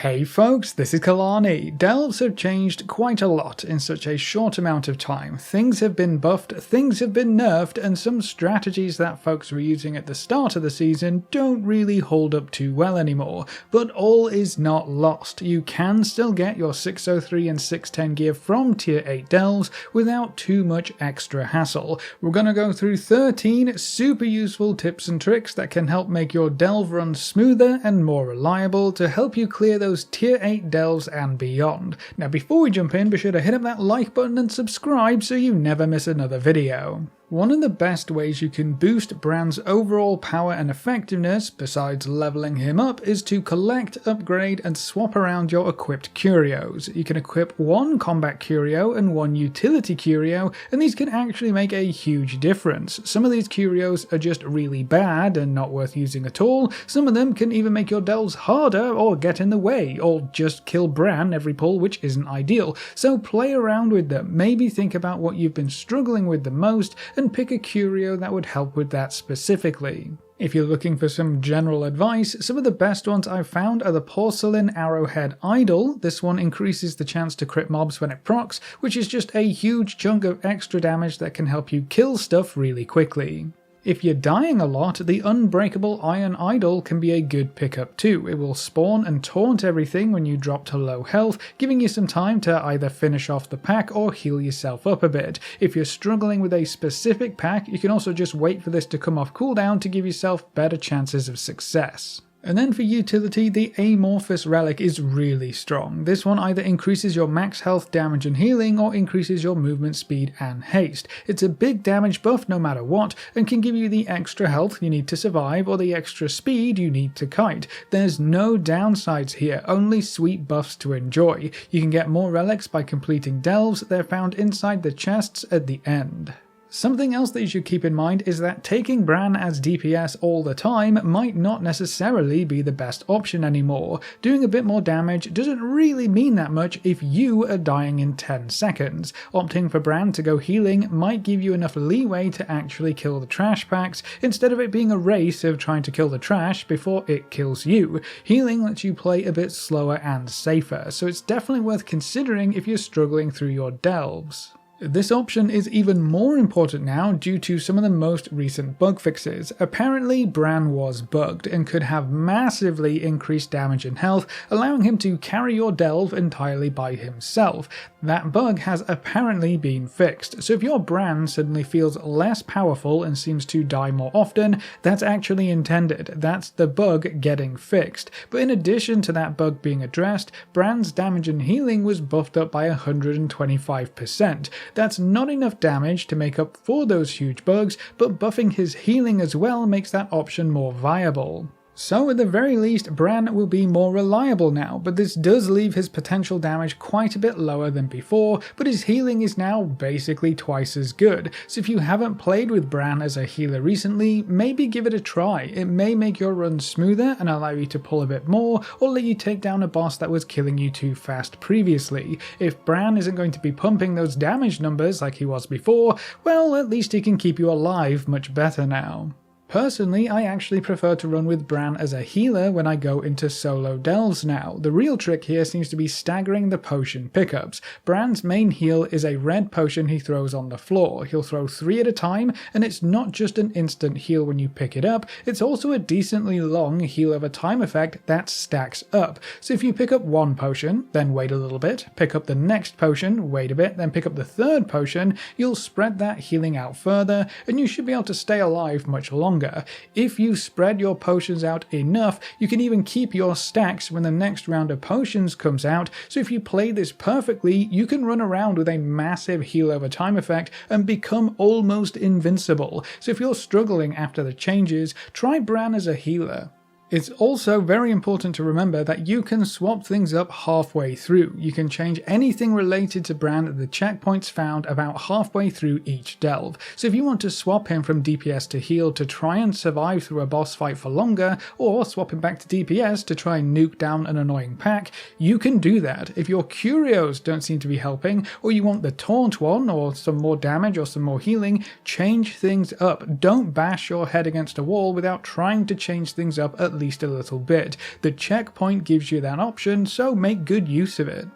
Hey folks, this is Kalani. Delves have changed quite a lot in such a short amount of time. Things have been buffed, things have been nerfed, and some strategies that folks were using at the start of the season don't really hold up too well anymore. But all is not lost. You can still get your 603 and 610 gear from tier 8 delves without too much extra hassle. We're going to go through 13 super useful tips and tricks that can help make your delve run smoother and more reliable to help you clear those tier 8 delves and beyond. Now before we jump in, be sure to hit up that like button and subscribe so you never miss another video. One of the best ways you can boost Brann's overall power and effectiveness, besides leveling him up, is to collect, upgrade, and swap around your equipped curios. You can equip one combat curio and one utility curio, and these can actually make a huge difference. Some of these curios are just really bad and not worth using at all. Some of them can even make your delves harder or get in the way, or just kill Brann every pull, which isn't ideal. So play around with them, maybe think about what you've been struggling with the most, and pick a curio that would help with that specifically. If you're looking for some general advice, some of the best ones I've found are the Porcelain Arrowhead Idol. This one increases the chance to crit mobs when it procs, which is just a huge chunk of extra damage that can help you kill stuff really quickly. If you're dying a lot, the Unbreakable Iron Idol can be a good pickup too. It will spawn and taunt everything when you drop to low health, giving you some time to either finish off the pack or heal yourself up a bit. If you're struggling with a specific pack, you can also just wait for this to come off cooldown to give yourself better chances of success. And then for utility, the Amorphous Relic is really strong. This one either increases your max health, damage and healing, or increases your movement speed and haste. It's a big damage buff no matter what, and can give you the extra health you need to survive or the extra speed you need to kite. There's no downsides here, only sweet buffs to enjoy. You can get more relics by completing delves. They're found inside the chests at the end. Something else that you should keep in mind is that taking Brann as DPS all the time might not necessarily be the best option anymore. Doing a bit more damage doesn't really mean that much if you are dying in 10 seconds. Opting for Brann to go healing might give you enough leeway to actually kill the trash packs, instead of it being a race of trying to kill the trash before it kills you. Healing lets you play a bit slower and safer, so it's definitely worth considering if you're struggling through your delves. This option is even more important now due to some of the most recent bug fixes. Apparently Brann was bugged and could have massively increased damage and health, allowing him to carry your delve entirely by himself. That bug has apparently been fixed, so if your Brann suddenly feels less powerful and seems to die more often, that's actually intended. That's the bug getting fixed. But in addition to that bug being addressed, Brann's damage and healing was buffed up by 125%. That's not enough damage to make up for those huge bugs, but buffing his healing as well makes that option more viable. So at the very least, Brann will be more reliable now, but this does leave his potential damage quite a bit lower than before, but his healing is now basically twice as good. So if you haven't played with Brann as a healer recently, maybe give it a try. It may make your run smoother and allow you to pull a bit more, or let you take down a boss that was killing you too fast previously. If Brann isn't going to be pumping those damage numbers like he was before, well, at least he can keep you alive much better now. Personally, I actually prefer to run with Brann as a healer when I go into solo delves now. The real trick here seems to be staggering the potion pickups. Brann's main heal is a red potion he throws on the floor. He'll throw 3 at a time, and it's not just an instant heal when you pick it up, it's also a decently long heal over time effect that stacks up. So if you pick up one potion, then wait a little bit, pick up the next potion, wait a bit, then pick up the third potion, you'll spread that healing out further, and you should be able to stay alive much longer. If you spread your potions out enough, you can even keep your stacks when the next round of potions comes out, so if you play this perfectly, you can run around with a massive heal over time effect and become almost invincible. So if you're struggling after the changes, try Brann as a healer. It's also very important to remember that you can swap things up halfway through. You can change anything related to Brann at the checkpoints found about halfway through each delve. So if you want to swap him from DPS to heal to try and survive through a boss fight for longer, or swap him back to DPS to try and nuke down an annoying pack, you can do that. If your curios don't seem to be helping, or you want the taunt one, or some more damage or some more healing, change things up. Don't bash your head against a wall without trying to change things up at at least a little bit. The checkpoint gives you that option, so make good use of it.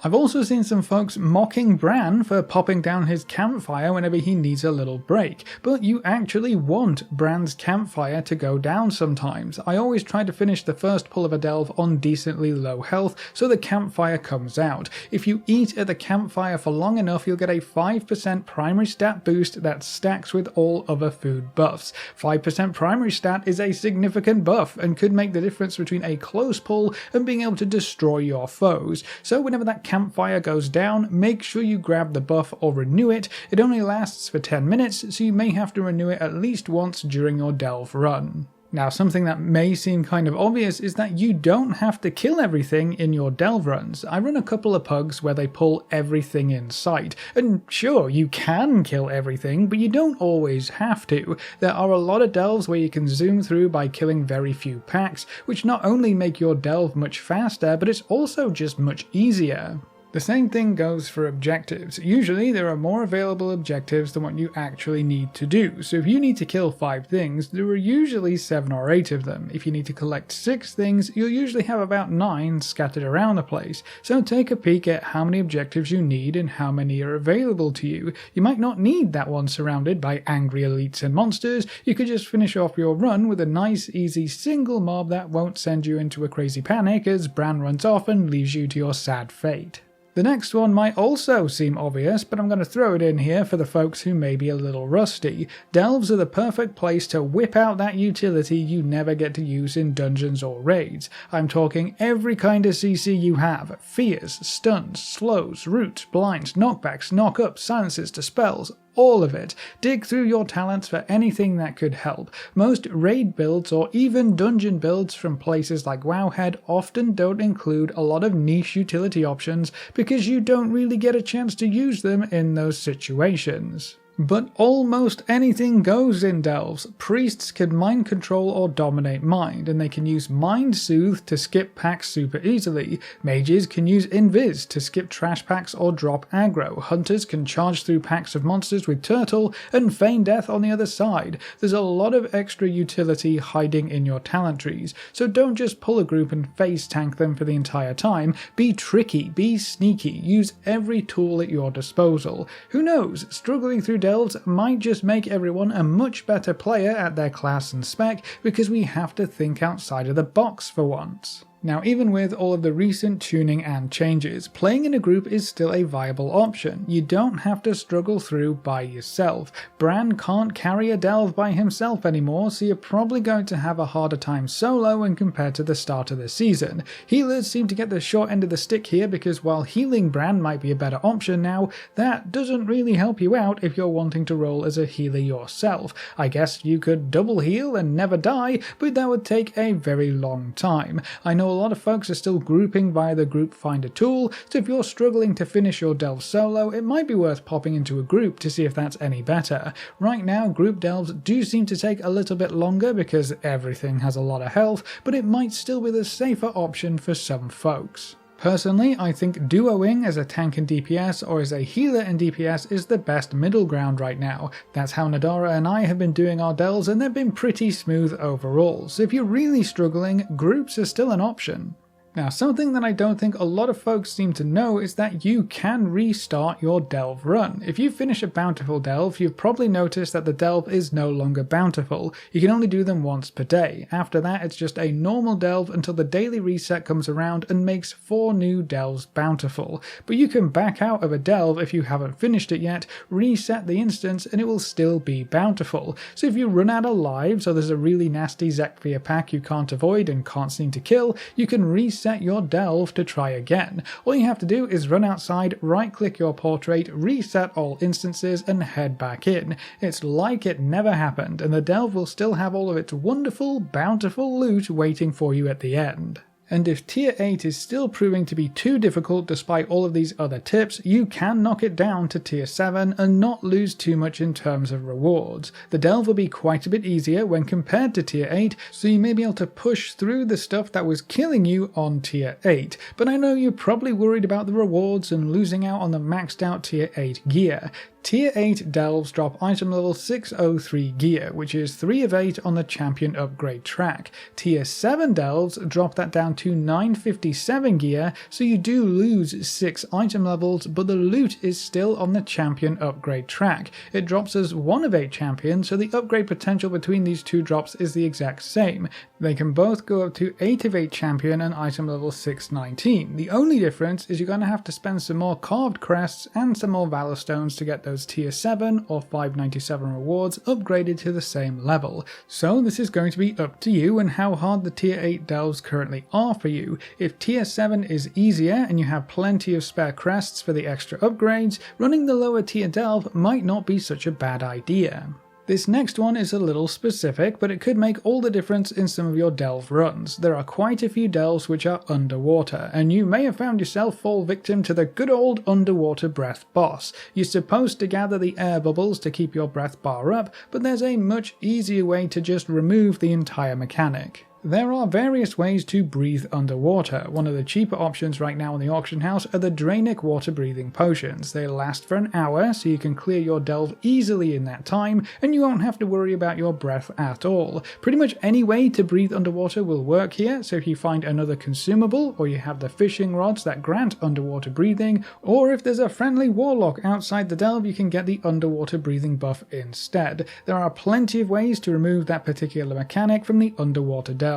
I've also seen some folks mocking Brann for popping down his campfire whenever he needs a little break, but you actually want Brann's campfire to go down sometimes. I always try to finish the first pull of a delve on decently low health so the campfire comes out. If you eat at the campfire for long enough, you'll get a 5% primary stat boost that stacks with all other food buffs. 5% primary stat is a significant buff and could make the difference between a close pull and being able to destroy your foes. So whenever that campfire goes down, make sure you grab the buff or renew it. It only lasts for 10 minutes, so you may have to renew it at least once during your delve run. Now, something that may seem kind of obvious is that you don't have to kill everything in your delve runs. I run a couple of pugs where they pull everything in sight, and sure, you can kill everything, but you don't always have to. There are a lot of delves where you can zoom through by killing very few packs, which not only make your delve much faster, but it's also just much easier. The same thing goes for objectives. Usually there are more available objectives than what you actually need to do, so if you need to kill 5 things, there are usually 7 or 8 of them. If you need to collect 6 things, you'll usually have about 9 scattered around the place, so take a peek at how many objectives you need and how many are available to you. You might not need that one surrounded by angry elites and monsters. You could just finish off your run with a nice easy single mob that won't send you into a crazy panic as Brann runs off and leaves you to your sad fate. The next one might also seem obvious, but I'm going to throw it in here for the folks who may be a little rusty. Delves are the perfect place to whip out that utility you never get to use in dungeons or raids. I'm talking every kind of CC you have: fears, stuns, slows, roots, blinds, knockbacks, knock-ups, silences, dispels, all of it. Dig through your talents for anything that could help. Most raid builds or even dungeon builds from places like Wowhead often don't include a lot of niche utility options because you don't really get a chance to use them in those situations. But almost anything goes in delves. Priests can mind control or dominate mind, and they can use mind soothe to skip packs super easily. Mages can use invis to skip trash packs or drop aggro. Hunters can charge through packs of monsters with turtle and feign death on the other side. There's a lot of extra utility hiding in your talent trees, so don't just pull a group and face tank them for the entire time. Be tricky, be sneaky, use every tool at your disposal. Who knows, struggling through delves might just make everyone a much better player at their class and spec because we have to think outside of the box for once. Now, even with all of the recent tuning and changes, playing in a group is still a viable option. You don't have to struggle through by yourself. Brann can't carry a delve by himself anymore, so you're probably going to have a harder time solo when compared to the start of the season. Healers seem to get the short end of the stick here because while healing Brann might be a better option now, that doesn't really help you out if you're wanting to roll as a healer yourself. I guess you could double heal and never die, but that would take a very long time. I know a lot of folks are still grouping via the group finder tool, so if you're struggling to finish your delve solo, it might be worth popping into a group to see if that's any better. Right now, group delves do seem to take a little bit longer because everything has a lot of health, but it might still be the safer option for some folks. Personally, I think duoing as a tank and DPS or as a healer and DPS is the best middle ground right now. That's how Nadara and I have been doing our delves, and they've been pretty smooth overall, so if you're really struggling, groups are still an option. Now, something that I don't think a lot of folks seem to know is that you can restart your delve run. If you finish a bountiful delve, you've probably noticed that the delve is no longer bountiful. You can only do them once per day. After that, it's just a normal delve until the daily reset comes around and makes 4 new delves bountiful. But you can back out of a delve if you haven't finished it yet, reset the instance, and it will still be bountiful. So if you run out of lives or there's a really nasty Zekfir pack you can't avoid and can't seem to kill, you can reset your delve to try again. All you have to do is run outside, right-click your portrait, reset all instances, and head back in. It's like it never happened, and the delve will still have all of its wonderful, bountiful loot waiting for you at the end. and if tier 8 is still proving to be too difficult despite all of these other tips, you can knock it down to tier 7 and not lose too much in terms of rewards. The delve will be quite a bit easier when compared to tier 8, so you may be able to push through the stuff that was killing you on tier 8, but I know you're probably worried about the rewards and losing out on the maxed out tier 8 gear. Tier 8 delves drop item level 603 gear, which is 3 of 8 on the champion upgrade track. Tier 7 delves drop that down to 957 gear, so you do lose 6 item levels, but the loot is still on the champion upgrade track. It drops as 1 of 8 champions, so the upgrade potential between these two drops is the exact same. They can both go up to 8 of 8 champion and item level 619. The only difference is you're going to have to spend some more carved crests and some more valor stones to get those tier 7 or 597 rewards upgraded to the same level. So this is going to be up to you and how hard the tier 8 delves currently are for you. If tier 7 is easier and you have plenty of spare crests for the extra upgrades, running the lower tier delve might not be such a bad idea. This next one is a little specific, but it could make all the difference in some of your delve runs. There are quite a few delves which are underwater, and you may have found yourself fall victim to the good old underwater breath boss. You're supposed to gather the air bubbles to keep your breath bar up, but there's a much easier way to just remove the entire mechanic. There are various ways to breathe underwater. One of the cheaper options right now in the auction house are the Drainic water breathing potions. They last for an hour, so you can clear your delve easily in that time, and you won't have to worry about your breath at all. Pretty much any way to breathe underwater will work here, so if you find another consumable, or you have the fishing rods that grant underwater breathing, or if there's a friendly warlock outside the delve, you can get the underwater breathing buff instead. There are plenty of ways to remove that particular mechanic from the underwater delve.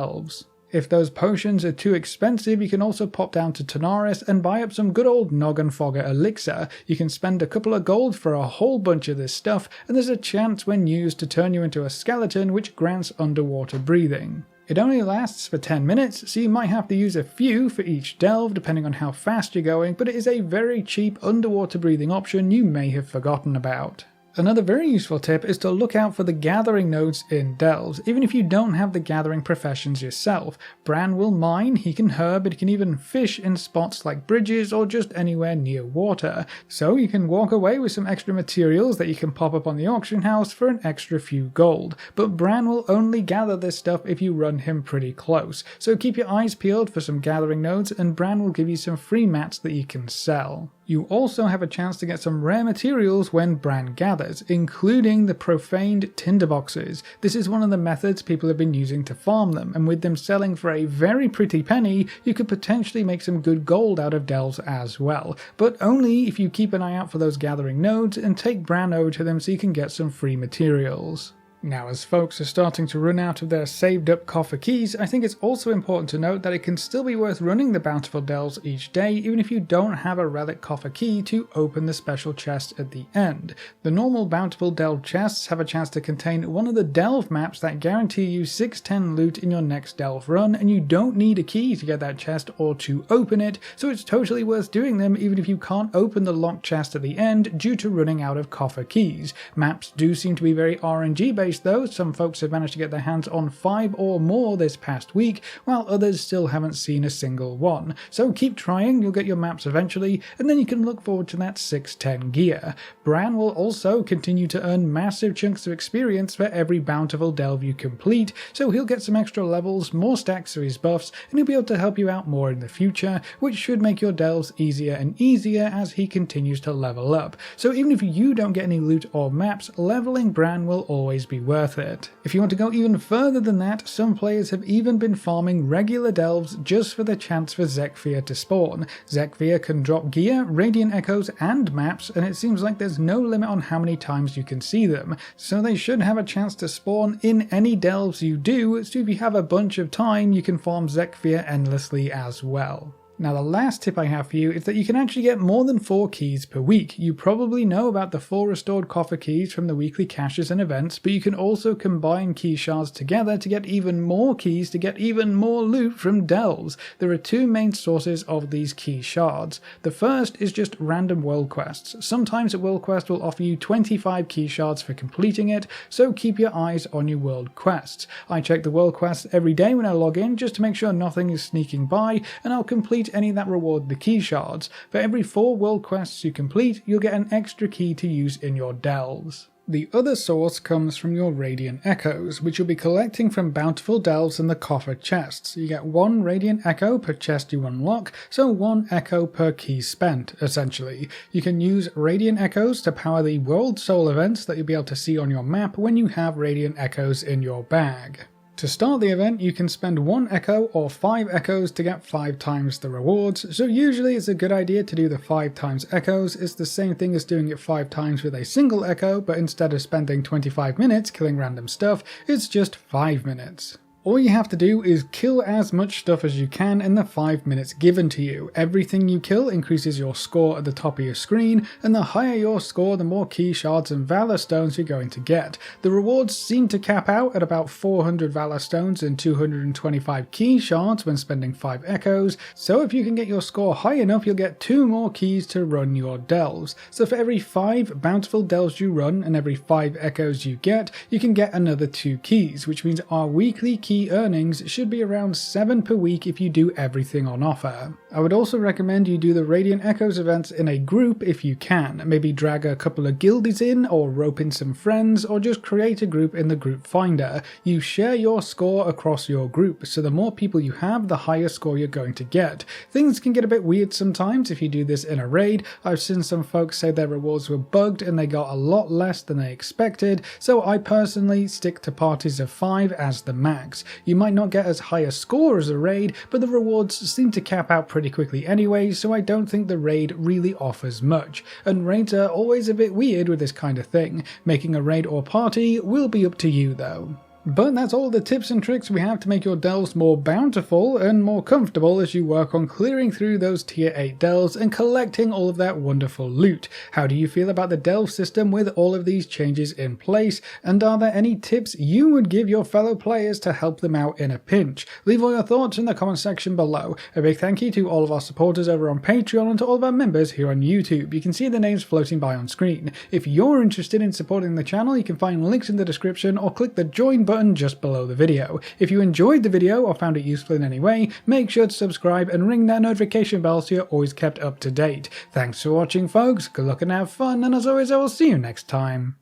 If those potions are too expensive, you can also pop down to Tanaris and buy up some good old Noggin Fogger elixir. You can spend a couple of gold for a whole bunch of this stuff, and there's a chance when used to turn you into a skeleton which grants underwater breathing. It only lasts for 10 minutes, so you might have to use a few for each delve depending on how fast you're going, but it is a very cheap underwater breathing option you may have forgotten about. Another very useful tip is to look out for the gathering nodes in delves, even if you don't have the gathering professions yourself. Brann will mine, he can herb, and he can even fish in spots like bridges or just anywhere near water. So you can walk away with some extra materials that you can pop up on the auction house for an extra few gold. But Brann will only gather this stuff if you run him pretty close. So keep your eyes peeled for some gathering nodes, and Brann will give you some free mats that you can sell. You also have a chance to get some rare materials when Brann gathers, including the profaned tinderboxes. This is one of the methods people have been using to farm them, and with them selling for a very pretty penny, you could potentially make some good gold out of delves as well, but only if you keep an eye out for those gathering nodes and take Brann over to them so you can get some free materials. Now, as folks are starting to run out of their saved up Coffer Keys, I think it's also important to note that it can still be worth running the bountiful delves each day, even if you don't have a relic Coffer Key to open the special chest at the end. The normal bountiful delve chests have a chance to contain one of the delve maps that guarantee you 610 loot in your next delve run, and you don't need a key to get that chest or to open it, so it's totally worth doing them even if you can't open the locked chest at the end due to running out of Coffer Keys. Maps do seem to be very RNG based though. Some folks have managed to get their hands on 5 or more this past week, while others still haven't seen a single one. So keep trying, you'll get your maps eventually, and then you can look forward to that 610 gear. Brann will also continue to earn massive chunks of experience for every bountiful delve you complete, so he'll get some extra levels, more stacks for his buffs, and he'll be able to help you out more in the future, which should make your delves easier and easier as he continues to level up. So even if you don't get any loot or maps, leveling Brann will always be worth it. If you want to go even further than that, some players have even been farming regular delves just for the chance for Zekfir to spawn. Zekfir can drop gear, radiant echoes, and maps, and it seems like there's no limit on how many times you can see them, so they should have a chance to spawn in any delves you do, so if you have a bunch of time you can farm Zekfir endlessly as well. Now the last tip I have for you is that you can actually get more than 4 keys per week. You probably know about the 4 restored Coffer Keys from the weekly caches and events, but you can also combine key shards together to get even more keys to get even more loot from delves. There are 2 main sources of these key shards. The first is just random world quests. Sometimes a world quest will offer you 25 key shards for completing it, so keep your eyes on your world quests. I check the world quests every day when I log in just to make sure nothing is sneaking by, and I'll complete any that reward the key shards. For every 4 world quests you complete, you'll get an extra key to use in your delves. The other source comes from your Radiant Echoes, which you'll be collecting from bountiful delves and the coffer chests. You get 1 Radiant Echo per chest you unlock, so 1 Echo per key spent, essentially. You can use Radiant Echoes to power the World Soul events that you'll be able to see on your map when you have Radiant Echoes in your bag. To start the event, you can spend 1 echo or 5 echoes to get 5 times the rewards, so usually it's a good idea to do the 5 times echoes. It's the same thing as doing it 5 times with a single echo, but instead of spending 25 minutes killing random stuff, it's just 5 minutes. All you have to do is kill as much stuff as you can in the 5 minutes given to you. Everything you kill increases your score at the top of your screen, and the higher your score, the more key shards and valor stones you're going to get. The rewards seem to cap out at about 400 valor stones and 225 key shards when spending 5 echoes, so if you can get your score high enough, you'll get 2 more keys to run your delves. So for every 5 bountiful delves you run and every 5 echoes you get, you can get another 2 keys, which means our weekly key earnings should be around 7 per week if you do everything on offer. I would also recommend you do the Radiant Echoes events in a group if you can. Maybe drag a couple of guildies in, or rope in some friends, or just create a group in the group finder. You share your score across your group, so the more people you have, the higher score you're going to get. Things can get a bit weird sometimes if you do this in a raid. I've seen some folks say their rewards were bugged and they got a lot less than they expected, so I personally stick to parties of 5 as the max. You might not get as high a score as a raid, but the rewards seem to cap out pretty quickly anyway, so I don't think the raid really offers much. And raids are always a bit weird with this kind of thing. Making a raid or party will be up to you though. But that's all the tips and tricks we have to make your delves more bountiful and more comfortable as you work on clearing through those tier 8 delves and collecting all of that wonderful loot. How do you feel about the delve system with all of these changes in place? And are there any tips you would give your fellow players to help them out in a pinch? Leave all your thoughts in the comment section below. A big thank you to all of our supporters over on Patreon and to all of our members here on YouTube. You can see the names floating by on screen. If you're interested in supporting the channel, you can find links in the description or click the join button just below the video. If you enjoyed the video or found it useful in any way, make sure to subscribe and ring that notification bell so you're always kept up to date. Thanks for watching folks, good luck and have fun, and as always I will see you next time.